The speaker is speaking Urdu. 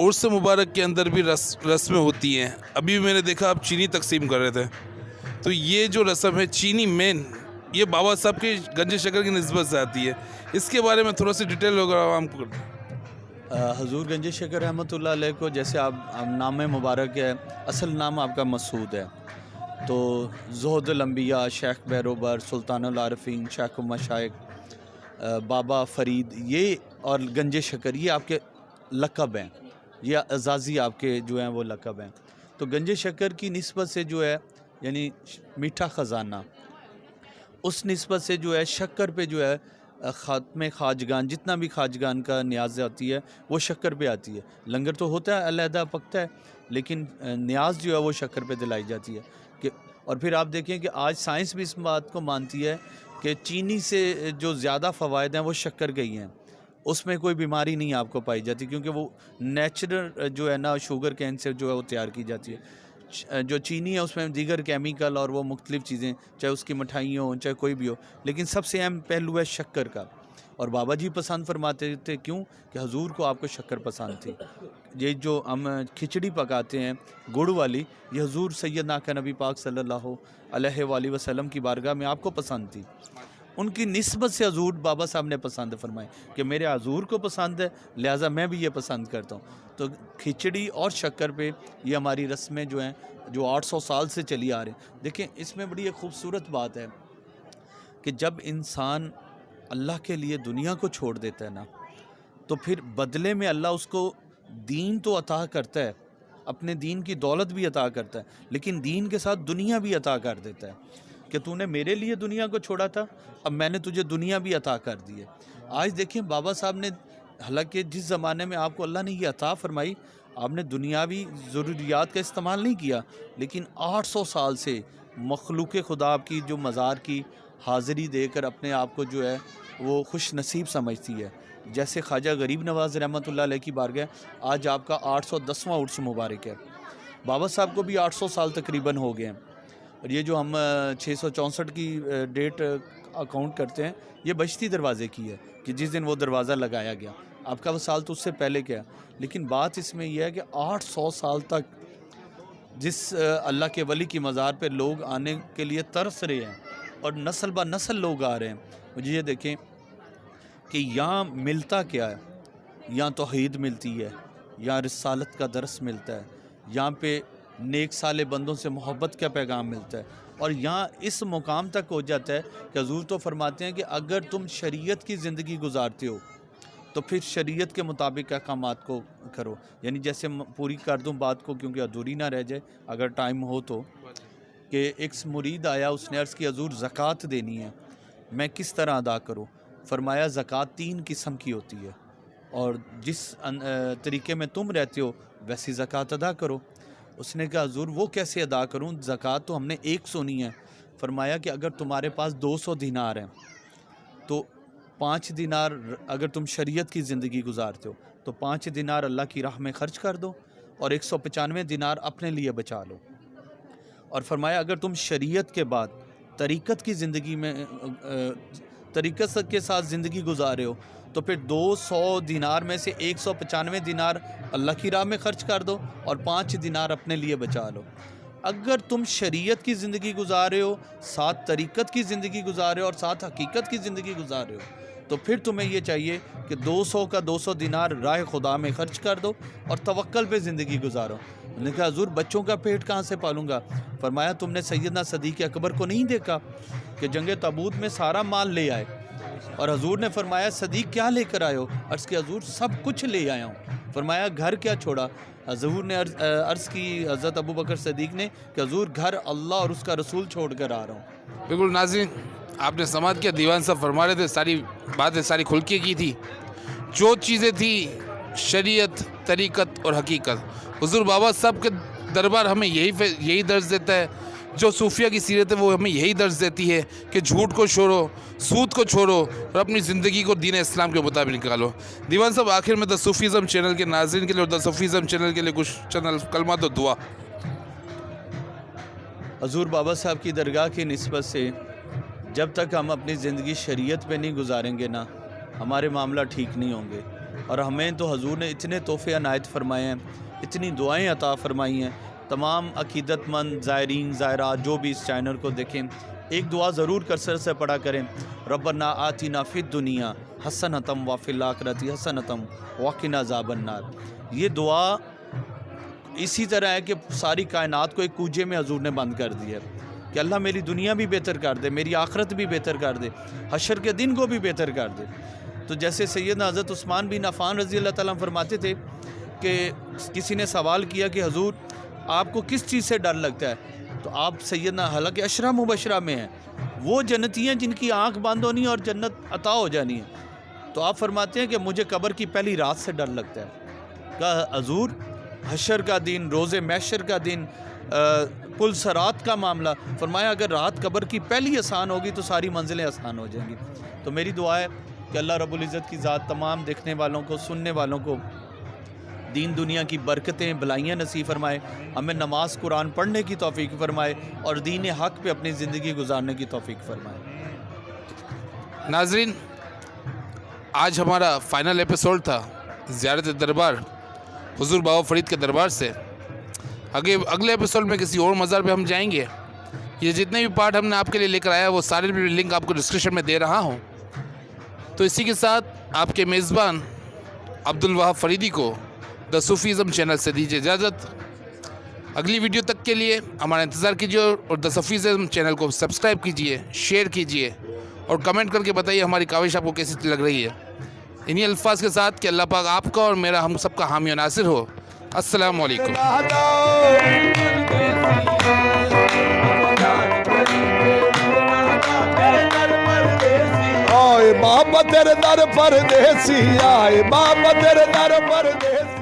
عرس مبارک کے اندر بھی رسمیں ہوتی ہیں. ابھی میں نے دیکھا آپ چینی تقسیم کر رہے تھے, تو یہ جو رسم ہے چینی مین, یہ بابا صاحب کے گنج شکر کی نسبت سے آتی ہے. اس کے بارے میں تھوڑا سی ڈیٹیل ہوگا عوام کو. حضور گنج شکر رحمۃ اللہ علیہ کو جیسے آپ نام مبارک ہے, اصل نام آپ کا مسعود ہے, تو زہد الانبیاء, شیخ بیروبر, سلطان العارفین, شیخ المشائخ, بابا فرید, یہ اور گنج شکر یہ آپ کے لقب ہیں, یہ اعزازی آپ کے جو ہیں وہ لقب ہیں. تو گنج شکر کی نسبت سے جو ہے یعنی میٹھا خزانہ, اس نسبت سے جو ہے شکر پہ جو ہے خاتم خواجگان, جتنا بھی خواجگان کا نیاز آتی ہے وہ شکر پہ آتی ہے. لنگر تو ہوتا ہے علیحدہ پکتا ہے, لیکن نیاز جو ہے وہ شکر پہ دلائی جاتی ہے. کہ اور پھر آپ دیکھیں کہ آج سائنس بھی اس بات کو مانتی ہے کہ چینی سے جو زیادہ فوائد ہیں وہ شکر کے ہی ہیں. اس میں کوئی بیماری نہیں آپ کو پائی جاتی, کیونکہ وہ نیچرل جو ہے نا شوگر کین سے جو ہے وہ تیار کی جاتی ہے. جو چینی ہے اس میں دیگر کیمیکل اور وہ مختلف چیزیں, چاہے اس کی مٹھائیاں ہوں چاہے کوئی بھی ہو, لیکن سب سے اہم پہلو ہے شکر کا. اور بابا جی پسند فرماتے تھے, کیوں کہ حضور کو آپ کو شکر پسند تھی. یہ جو ہم کھچڑی پکاتے ہیں گڑ والی, یہ حضور سیدنا کا نبی پاک صلی اللہ علیہ وآلہ وسلم کی بارگاہ میں آپ کو پسند تھی. ان کی نسبت سے حضور بابا صاحب نے پسند فرمائے کہ میرے حضور کو پسند ہے, لہٰذا میں بھی یہ پسند کرتا ہوں. تو کھچڑی اور شکر پہ یہ ہماری رسمیں جو ہیں جو 800 سال سے چلی آ رہی ہیں. دیکھیں اس میں بڑی ایک خوبصورت بات ہے کہ جب انسان اللہ کے لیے دنیا کو چھوڑ دیتا ہے نا, تو پھر بدلے میں اللہ اس کو دین تو عطا کرتا ہے, اپنے دین کی دولت بھی عطا کرتا ہے, لیکن دین کے ساتھ دنیا بھی عطا کر دیتا ہے کہ تو نے میرے لیے دنیا کو چھوڑا تھا, اب میں نے تجھے دنیا بھی عطا کر دی ہے. آج دیکھیں بابا صاحب نے, حالانکہ جس زمانے میں آپ کو اللہ نے یہ عطا فرمائی, آپ نے دنیاوی ضروریات کا استعمال نہیں کیا, لیکن 800 سال سے مخلوق خدا آپ کی جو مزار کی حاضری دے کر اپنے آپ کو جو ہے وہ خوش نصیب سمجھتی ہے. جیسے خواجہ غریب نواز رحمۃ اللہ علیہ کی بارگاہ, آج آپ کا 810واں عرس مبارک ہے. بابا صاحب کو بھی 800 سال تقریباً ہو گئے ہیں, اور یہ جو ہم 664 کی ڈیٹ اکاؤنٹ کرتے ہیں, یہ بہشتی دروازے کی ہے کہ جس دن وہ دروازہ لگایا گیا. آپ کا وصال تو اس سے پہلے کیا, لیکن بات اس میں یہ ہے کہ 800 سال تک جس اللہ کے ولی کی مزار پہ لوگ آنے کے لیے ترس رہے ہیں, اور نسل بہ نسل لوگ آ رہے ہیں. مجھے یہ دیکھیں کہ یہاں ملتا کیا ہے, یہاں توحید ملتی ہے, یہاں رسالت کا درس ملتا ہے, یہاں پہ نیک صالح بندوں سے محبت کا پیغام ملتا ہے, اور یہاں اس مقام تک ہو جاتا ہے کہ حضور تو فرماتے ہیں کہ اگر تم شریعت کی زندگی گزارتے ہو تو پھر شریعت کے مطابق احکامات کو کرو. یعنی جیسے پوری کر دوں بات کو کیونکہ ادھوری نہ رہ جائے اگر ٹائم ہو تو, کہ ایک مرید آیا, اس نے عرض کی حضور زکوٰۃ دینی ہے, میں کس طرح ادا کروں؟ فرمایا زکوٰۃ 3 قسم کی ہوتی ہے, اور جس طریقے میں تم رہتے ہو ویسی زکوٰۃ ادا کرو. اس نے کہا حضور وہ کیسے ادا کروں, زکوٰۃ تو ہم نے 1 سنی ہے. فرمایا کہ اگر تمہارے پاس 200 دینار ہیں تو 5 دینار اگر تم شریعت کی زندگی گزارتے ہو تو 5 دینار اللہ کی راہ میں خرچ کر دو, اور 195 دینار اپنے لیے بچا لو. اور فرمایا اگر تم شریعت کے بعد طریقت کی زندگی میں طریقت کے ساتھ زندگی گزارے ہو تو پھر 200 دینار میں سے 195 دینار اللہ کی راہ میں خرچ کر دو, اور 5 دینار اپنے لیے بچا لو. اگر تم شریعت کی زندگی گزارے ہو, ساتھ طریقت کی زندگی گزارے ہو, اور ساتھ حقیقت کی زندگی گزارے ہو, تو پھر تمہیں یہ چاہیے کہ 200 کا 200 دینار راہ خدا میں خرچ کر دو اور توکل پہ زندگی گزارو. میں نے کہا حضور بچوں کا پیٹ کہاں سے پالوں گا؟ فرمایا تم نے سیدنا صدیق اکبر کو نہیں دیکھا کہ جنگ تبوک میں سارا مال لے آئے, اور حضور نے فرمایا صدیق کیا لے کر آئے ہو؟ عرض کی حضور سب کچھ لے آیا ہوں. فرمایا گھر کیا چھوڑا؟ حضور نے عرض کی حضرت ابو بکر صدیق نے کہ حضور گھر اللہ اور اس کا رسول چھوڑ کر آ رہا ہوں. بالکل ناظرین, آپ نے سماعت کیا, دیوان صاحب فرما رہے تھے, ساری باتیں ساری کھل کے کی تھی. جو چیزیں تھیں شریعت, طریقت اور حقیقت, حضور بابا صاحب کے دربار ہمیں یہی درس دیتا ہے. جو صوفیہ کی سیرت ہے وہ ہمیں یہی درس دیتی ہے کہ جھوٹ کو چھوڑو, سود کو چھوڑو, اور اپنی زندگی کو دین اسلام کے مطابق نکالو. دیوان صاحب آخر میں دا صوفیزم چینل کے ناظرین کے لیے اور دا صوفیزم چینل کے لیے کچھ چند کلمات و دعا. حضور بابا صاحب کی درگاہ کی نسبت سے جب تک ہم اپنی زندگی شریعت پہ نہیں گزاریں گے نا, ہمارے معاملہ ٹھیک نہیں ہوں گے. اور ہمیں تو حضور نے اتنے تحفے عنایت فرمائے ہیں، اتنی دعائیں عطا فرمائی ہیں. تمام عقیدت مند زائرین زائرات جو بھی اس چینل کو دیکھیں، ایک دعا ضرور کثرت سے پڑھا کریں. ربنا آتنا فی الدنیا حسنۃ وفی الآخرۃ حسنۃ وقنا عذاب النار. یہ دعا اسی طرح ہے کہ ساری کائنات کو ایک کوجے میں حضور نے بند کر دیا ہے کہ اللہ میری دنیا بھی بہتر کر دے، میری آخرت بھی بہتر کر دے، حشر کے دن کو بھی بہتر کر دے. تو جیسے سیدنا حضرت عثمان بن عفان رضی اللہ تعالیٰ عنہ فرماتے تھے کہ کسی نے سوال کیا کہ حضور آپ کو کس چیز سے ڈر لگتا ہے؟ تو آپ سیدنا، حالانکہ عشرہ مبشرہ میں ہیں، وہ جنتی ہیں جن کی آنکھ بند ہونی اور جنت عطا ہو جانی ہے. تو آپ فرماتے ہیں کہ مجھے قبر کی پہلی رات سے ڈر لگتا ہے. کہا حضور حشر کا دن، روز محشر کا دن، پل صراط کا معاملہ. فرمایا اگر رات قبر کی پہلی آسان ہوگی تو ساری منزلیں آسان ہو جائیں گی. تو میری دعا ہے کہ اللہ رب العزت کی ذات تمام دیکھنے والوں کو، سننے والوں کو دین دنیا کی برکتیں بھلائیاں نصیب فرمائے، ہمیں نماز قرآن پڑھنے کی توفیق فرمائے اور دین حق پہ اپنی زندگی گزارنے کی توفیق فرمائے. ناظرین، آج ہمارا فائنل ایپیسوڈ تھا زیارت دربار حضور بابا فرید کے دربار سے. اگلے ایپیسوڈ میں کسی اور مزار پہ ہم جائیں گے. یہ جتنے بھی پارٹ ہم نے آپ کے لیے لے کر آیا وہ سارے بھی لنک آپ کو ڈسکرپشن میں دے رہا ہوں. تو اسی کے ساتھ آپ کے میزبان عبدالوہاب فریدی کو دا صوفیزم چینل سے دیجیے اجازت. اگلی ویڈیو تک کے لیے ہمارا انتظار کیجیے اور دا صوفیزم چینل کو سبسکرائب کیجیے، شیئر کیجیے اور کمنٹ کر کے بتائیے ہماری کاوش آپ کو کیسی لگ رہی ہے. انہی الفاظ کے ساتھ کہ اللہ پاک آپ کا اور میرا ہم سب کا حامی و ناصر ہو. السلام علیکم. آئے بابا تیرے در پردیسی، آئے بابا تیرے در پردیسی.